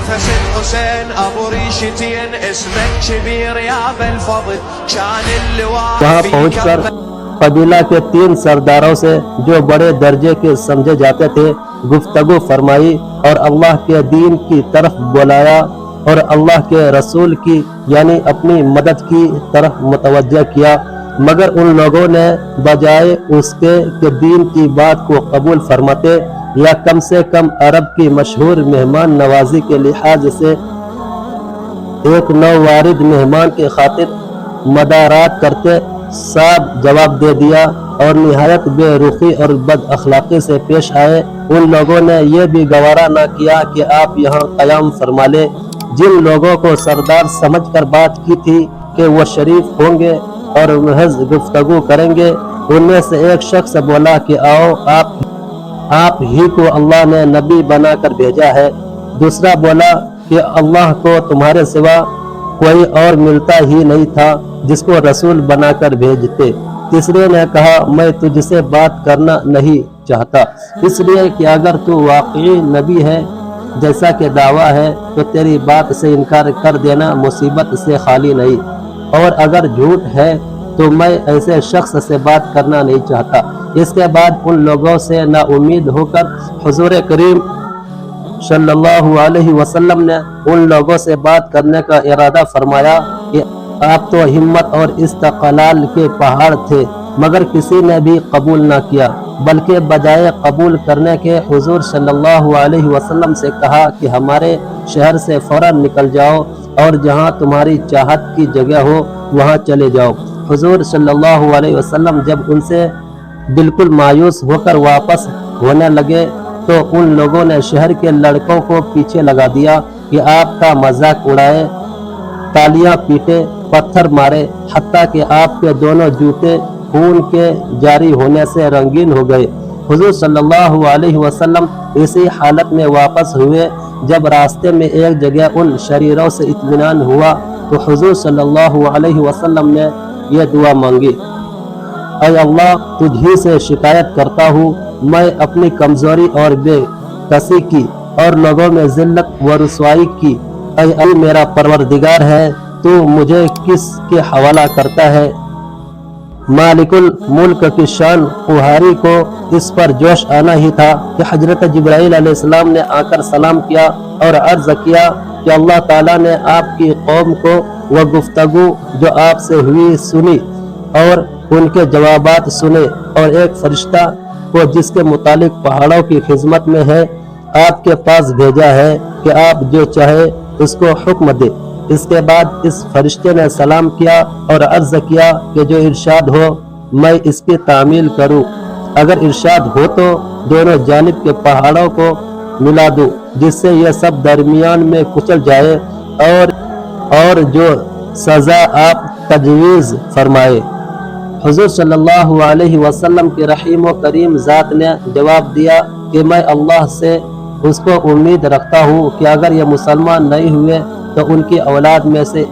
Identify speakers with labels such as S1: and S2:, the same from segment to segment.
S1: نفس الحسين ابو ريشتين اسمك كبير يا بالفضل كان اللواء
S2: وہاں پہنچ کر قبیلہ کے 3 سرداروں سے جو بڑے درجے کے سمجھے جاتے تھے گفتگو فرمائی اور اللہ کے دین کی طرف بلایا اور اللہ کے رسول کی یعنی اپنی مدد کی طرف متوجہ کیا، مگر ان لوگوں نے بجائے اس کے کہ دین کی بات کو قبول فرماتے یا کم سے کم عرب کی مشہور مہمان نوازی کے لحاظ سے ایک نووارد مہمان کی خاطر مدارات کرتے، صاف جواب دے دیا اور نہایت بے رخی اور بد اخلاقی سے پیش آئے، ان لوگوں نے یہ بھی گوارا نہ کیا کہ آپ یہاں قیام فرما لیں۔ جن لوگوں کو سردار سمجھ کر بات کی تھی کہ وہ شریف ہوں گے اور محض گفتگو کریں گے، ان میں سے ایک شخص بولا کہ آؤ آپ ہی کو اللہ نے نبی بنا کر بھیجا ہے۔ دوسرا بولا کہ اللہ کو تمہارے سوا کوئی اور ملتا ہی نہیں تھا جس کو رسول بنا کر بھیجتے۔ تیسرے نے کہا میں تجھ سے بات کرنا نہیں چاہتا، اس لیے کہ اگر تو واقعی نبی ہے جیسا کہ دعویٰ ہے تو تیری بات سے انکار کر دینا مصیبت سے خالی نہیں، اور اگر جھوٹ ہے تو میں ایسے شخص سے بات کرنا نہیں چاہتا۔ اس کے بعد ان لوگوں سے نا امید ہو کر حضور کریم صلی اللہ علیہ وسلم نے ان لوگوں سے بات کرنے کا ارادہ فرمایا کہ آپ تو ہمت اور استقلال کے پہاڑ تھے، مگر کسی نے بھی قبول نہ کیا، بلکہ بجائے قبول کرنے کے حضور صلی اللہ علیہ وسلم سے کہا کہ ہمارے شہر سے فوراً نکل جاؤ اور جہاں تمہاری چاہت کی جگہ ہو وہاں چلے جاؤ۔ حضور صلی اللہ علیہ وسلم جب ان سے بالکل مایوس ہو کر واپس ہونے لگے تو ان لوگوں نے شہر کے لڑکوں کو پیچھے لگا دیا کہ آپ کا مذاق اڑائے، تالیاں پیٹے، پتھر مارے، حتیٰ کہ آپ کے دونوں جوتے خون کے جاری ہونے سے رنگین ہو گئے۔ حضور صلی اللہ علیہ وسلم اسی حالت میں واپس ہوئے۔ جب راستے میں ایک جگہ ان شریروں سے اطمینان ہوا تو حضور صلی اللہ علیہ وسلم نے یہ دعا مانگی، اے اللہ تجھ ہی سے شکایت کرتا ہوں، میں اپنی کمزوری اور بے کسی کی اور لوگوں میں ذلت و رسوائی کی، اے میرا پروردگار ہے تو مجھے کس کے حوالہ کرتا ہے؟ مالک الملک کی شان قہاری کو اس پر جوش آنا ہی تھا کہ حضرت جبرائیل علیہ السلام نے آ کر سلام کیا اور عرض کیا کہ اللہ تعالیٰ نے آپ کی قوم کو وہ گفتگو جو آپ سے ہوئی سنی اور ان کے جوابات سنے، اور ایک فرشتہ کو جس کے متعلق پہاڑوں کی خدمت میں ہے آپ کے پاس بھیجا ہے کہ آپ جو چاہے اس کو حکم دے۔ اس کے بعد اس فرشتے نے سلام کیا اور عرض کیا کہ جو ارشاد ہو میں اس کی تعمیل کروں، اگر ارشاد ہو تو دونوں جانب کے پہاڑوں کو ملا دوں جس سے یہ سب درمیان میں کچل جائے، اور جو سزا آپ تجویز فرمائے۔ حضور صلی اللہ علیہ وسلم کے رحیم و کریم ذات نے جواب دیا کہ میں اللہ سے اس کو امید رکھتا ہوں کہ اگر یہ مسلمان نہیں ہوئے تو ان کی اولاد میں سے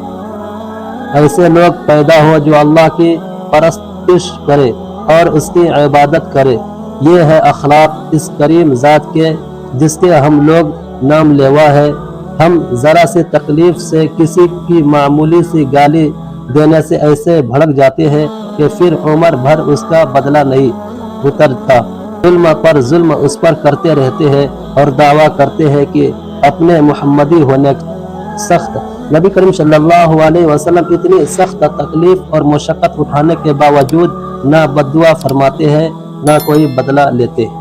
S2: ایسے لوگ پیدا ہو جو اللہ کی پرستش کرے اور اس کی عبادت کرے۔ یہ ہے اخلاق اس کریم ذات کے جس کے ہم لوگ نام لیوا ہے۔ ہم ذرا سی تکلیف سے کسی کی معمولی سی گالی دینے سے ایسے بھڑک جاتے ہیں کہ پھر عمر بھر اس کا بدلہ نہیں اترتا، ظلم پر ظلم اس پر کرتے رہتے ہیں اور دعویٰ کرتے ہیں کہ اپنے محمدی ہونے سخت۔ نبی کریم صلی اللہ علیہ وسلم اتنی سخت تکلیف اور مشقت اٹھانے کے باوجود نہ بددعا فرماتے ہیں نہ کوئی بدلہ لیتے ہیں۔